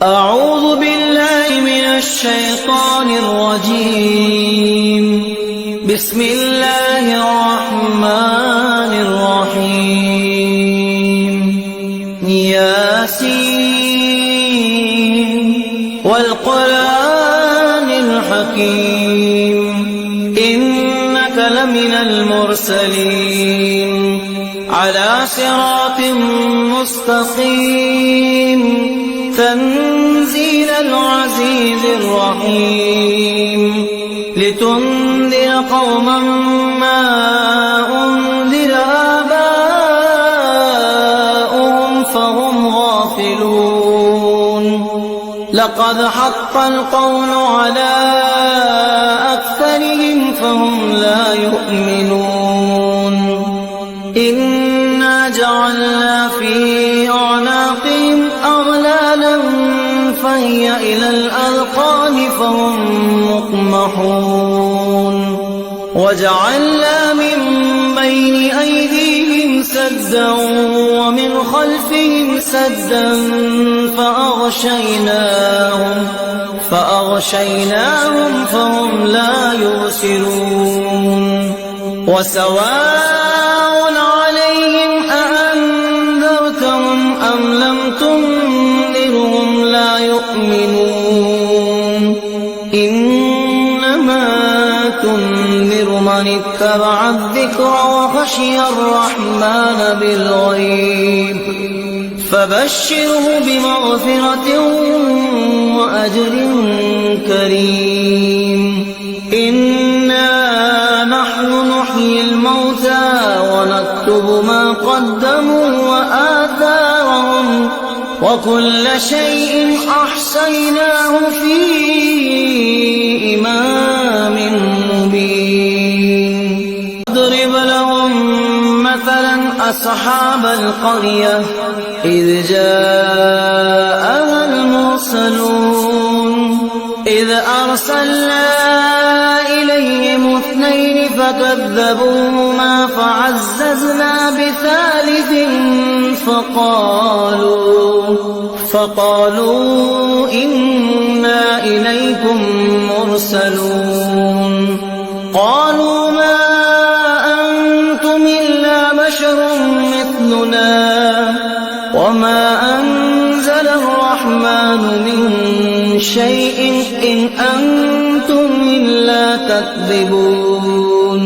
أعوذ بالله من الشيطان الرجيم. بسم الله الرحمن الرحيم. ياسين والقرآن الحكيم إنك لمن المرسلين على صراط مستقيم تنزيل العزيز الرحيم لتنذر قوما ما أنذر آباؤهم فهم غافلون لقد حق القول على أكثرهم فهم لا يؤمنون إنا جعلنا في أعناقهم أغلالا فهي إلى الأذقان فهم مقمحون وجعلنا من بين أيديهم سدا ومن خلفهم سدا فأغشيناهم فهم لا يبصرون وسواء عليهم أأنذرتهم أم لم تنذرهم لا يؤمنون إنما تنذر من اتبع الذكر وخشي الرحمن بالغيب فبشره بمغفرة وأجر كريم. إنا نحن نحيي الموتى ونكتب ما قدموا وآثارهم وكل شيء أحصيناه في إمام مبين. اضرب لهم مثلا أصحاب القرية إذ جاءها المرسلون إذ أرسلنا إليهم 2 فكذبوهما فعززنا بثالث فقالوا إنا إليكم مرسلون قالوا ما أنتم إلا بشر مثلنا وما أنزل الرحمن من شيء إن أنتم إلا تكذبون.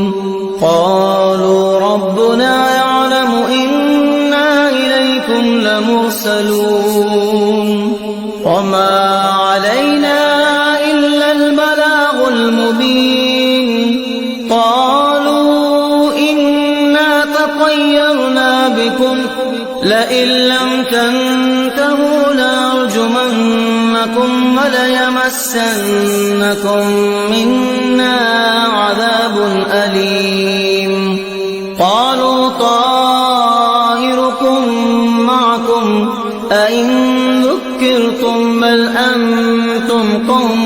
قالوا ربنا يعلم إنا إليكم لمرسلون وما علينا إلا البلاغ المبين. قالوا إنا تطيرنا بكم لئن لم تنتهوا لنرجمنكم وليمسنكم منا عذاب أليم. قالوا طائركم معكم أئن ذكرتم بل أنتم قوم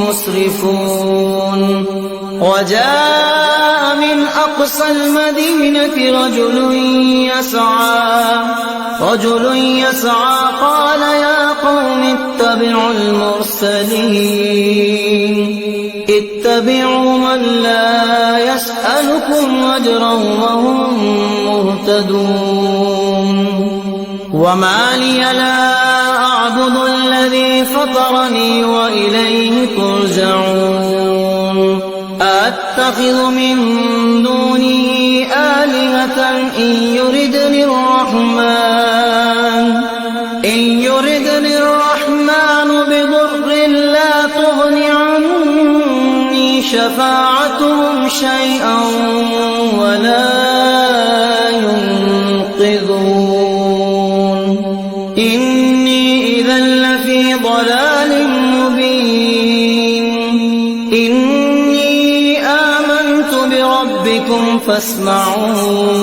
مسرفون. وجاء من أقصى المدينة رجل يسعى قال يا قوم اتبعوا المرسلين اتبعوا من لا يسألكم أجرا وهم مهتدون. وما لي لا أعبد الذي فطرني وإليه ترجعون. أتخذ من دونه آلهة إن يردني الرحمن بضر لا تغن عني شفاعتهم شيئا ولا ينقذون. إني إذا لفي ضلال مبين. إني آمنت بربكم فاسمعون.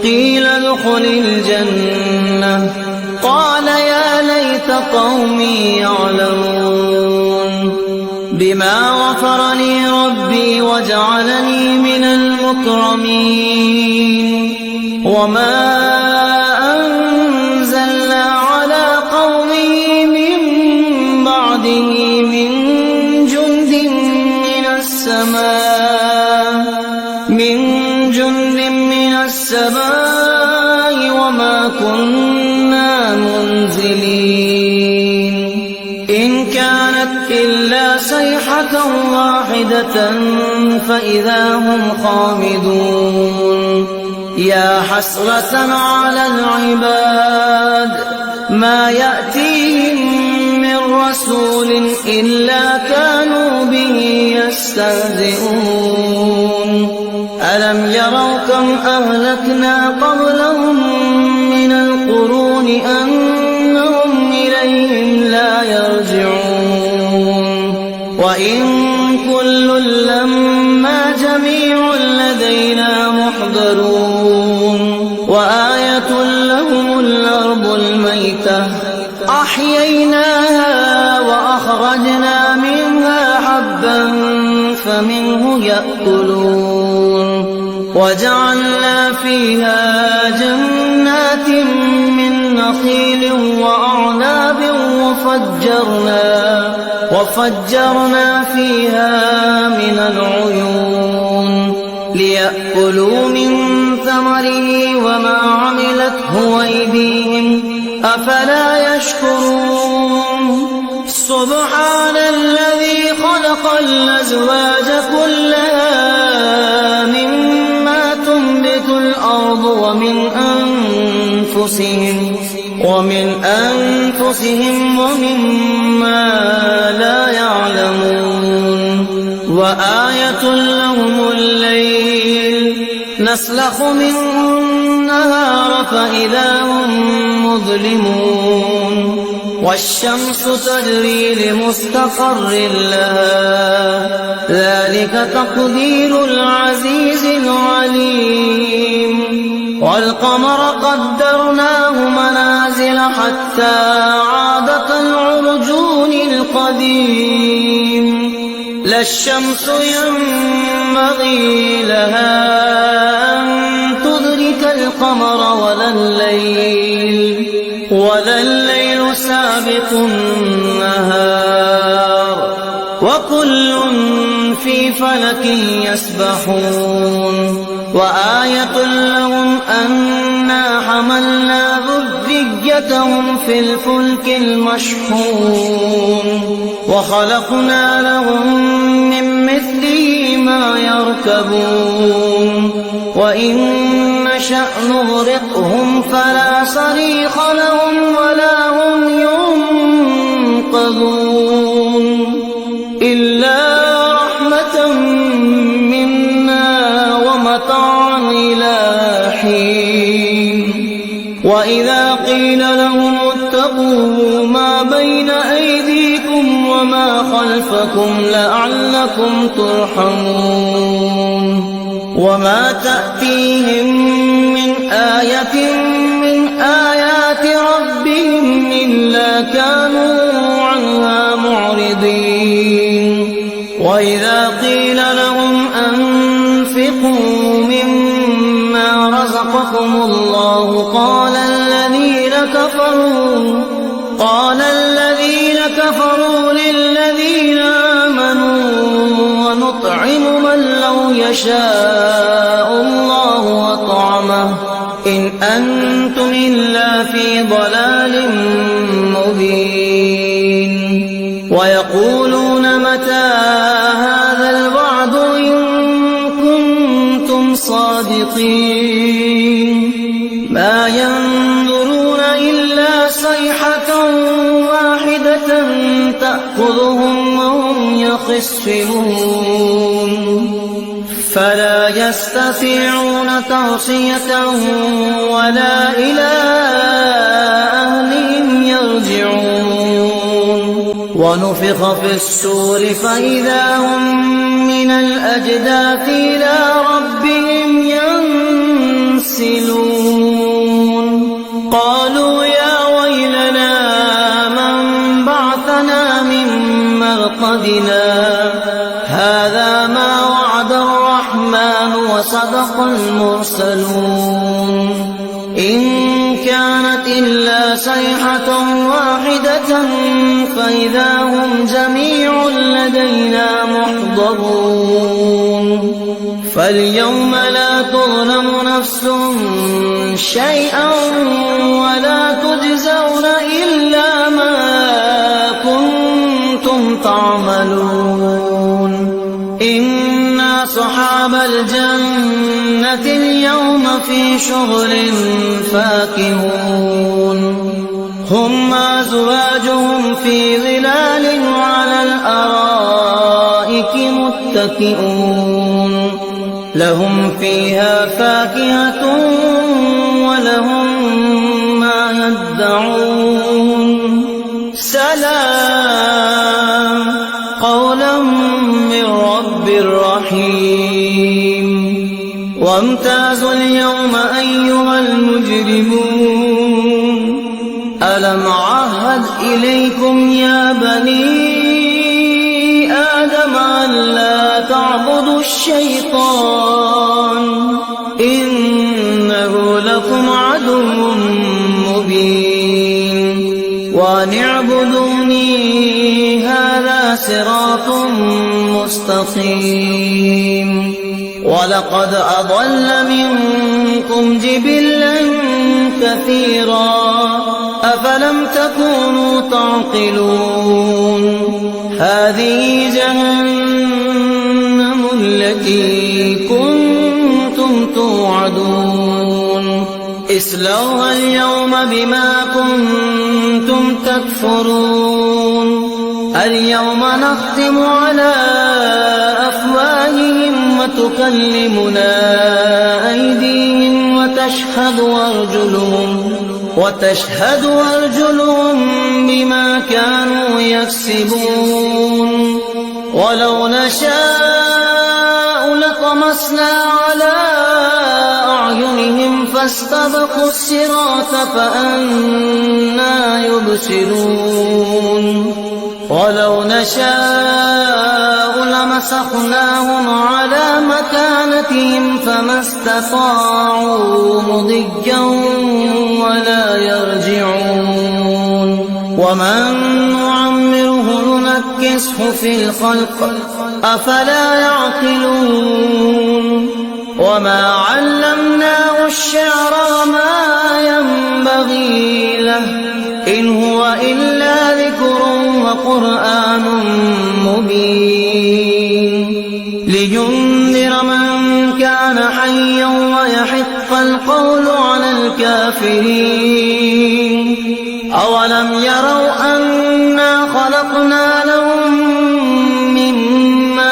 قيل ادخل الجنة قال يا ليت قومي يعلمون. بما غفر لي ربي وجعلني من المكرمين. وما أنزلنا على قومه إلا صيحة واحدة فإذا هم خامدون يا حسرة على العباد ما يأتيهم من رسول إلا كانوا به يستهزئون ألم يروا كم أهلكنا قبلهم من القرون أنهم إليهم لا يرجعون وإن كل لما جميع لدينا محضرون وآية لهم الأرض الميتة أحييناها وأخرجنا منها حبا فمنه يأكلون وجعلنا فيها جنات من نخيل وأعناب وفجرنا فيها من العيون ليأكلوا من ثمره وما عملته أيديهم أفلا يشكرون سبحان الذي خلق الأزواج كلها مما تنبت الأرض ومن أنفسهم ومما لا يعلمون وآية لهم الليل نسلخ منه النهار فإذا هم مظلمون والشمس تجري لمستقر لها ذلك تقدير العزيز العليم والقمر قدرناه منازل حتى عاد كالعرجون القديم لا الشمس ينبغي لها أن تدرك القمر ولا الليل سابق النهار وكل في فلك يسبحون وآية لهم أنا حملنا ذريتهم في الفلك المشحون وخلقنا لهم من مثله ما يركبون وإن نشأ نغرقهم فلا صريخ لهم ولا هم ينقذون إلا رحمة منا ومتاعا إلى حين وإذا قيل لهم اتقوا ما بين أيديكم وما خلفكم لعلكم ترحمون وما تأتيهم من آية من آيات ربهم إلا كانوا عنها معرضين وإذا قيل لهم أنفقوا مما رزقكم الله قال الذين كفروا للذين آمنوا ونطعم من لو يشاء الله أطعمه إن أنتم إلا في ضلال مبين ويقولون متى هذا الوعد إن كنتم صادقين ما ينظرون إلا صيحة واحدة تأخذهم وهم يخصمون فلا يستطيعون توصية ولا إلى أهلهم يرجعون ونفخ في الصور فإذا هم من الأجداث إلى ربهم ينسلون قالوا يا ويلنا من بعثنا من مرقدنا هذا ما وعد الرحمن وصدق المرسلون إن كانت إلا صيحة واحدة فإذا هم جميع لدينا محضرون فاليوم لا تظلم نفس شيئا ولا تجزون إلا ما كنتم تعملون يعملون إن أصحاب الجنة اليوم في شغل فاكهون هم وأزواجهم في ظلال على الأرائك متكئون لهم فيها فاكهة ولهم ما يدعون سلام قولا من رب رحيم وامتازوا اليوم أيها المجرمون ألم أعهد إليكم يا بني آدم ألا تعبدوا الشيطان إنه لكم عدو مبين وأن اعبدوني هذا صراط مستقيم ولقد أضل منكم جبلا كثيرا أفلم تكونوا تعقلون هذه جهنم التي كنتم توعدون اصلوها اليوم بما كنتم تكفرون اليوم نختم على أفواههم وتكلمنا أيديهم وتشهد أرجلهم بما كانوا يكسبون ولو نشاء لطمسنا على أعينهم فاستبقوا الصراط فأنى يبصرون ولو نشاء لمسخناهم على مكانتهم فما استطاعوا مضيا ولا يرجعون ومن نعمره ننكسه في الخلق أفلا يعقلون وما علمناه الشعر وما ينبغي له إن هو إلا ذكر وقرآن مبين لينذر من كان حيا ويحق القول على الكافرين أولم يروا أنا خلقنا لهم مما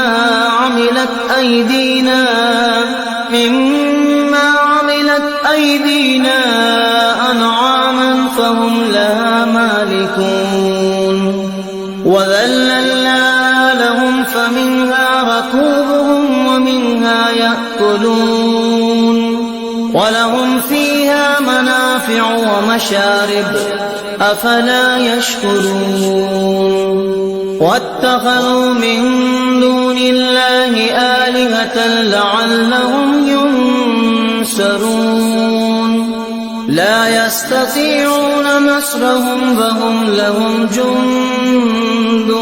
عملت أيدينا أنعاما فهم لها مالكون وذللنا لهم فمنها ركوبهم ومنها يأكلون ولهم فيها منافع ومشارب أفلا يشكرون واتخذوا من دون الله آلهة لعلهم ينصرون لا يستطيعون نصرهم فهم لهم جند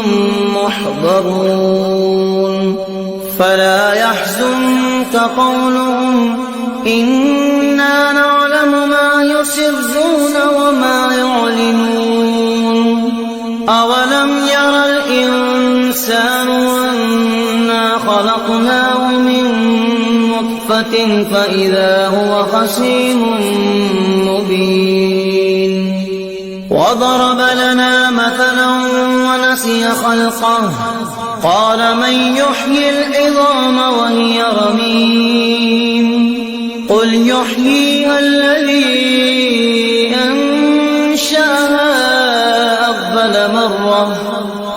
محضرون فلا يحزنك قولهم إنا نعلم ما يسرون وما يعلنون أولم ير الإنسان أنا خلقناه من نطفة فإذا هو خصيم مبين وضرب لنا مثلا ونسي خلقه قال من يحيي العظام وهي رميم قل يحييها الذي أنشأها أول مرة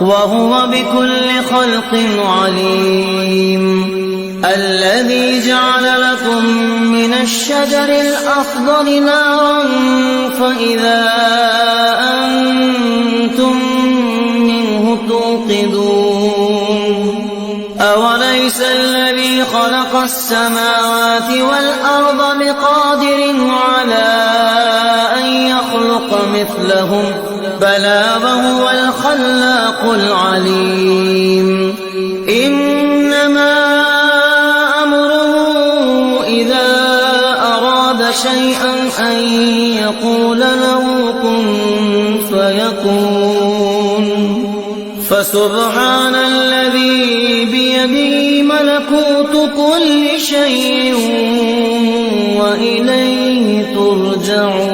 وهو بكل خلق عليم الذي جعل لكم من الشجر الأخضر نارا فإذا أنتم منه توقدون أوليس الذي خلق السماوات والأرض بقادر على أن يخلق مثلهم بلى وهو الخلاق العليم إنما أمره إذا أراد شيئا أن يقول له كن فيكون فسبحان الذي بيده ملكوت كل شيء وإليه ترجعون.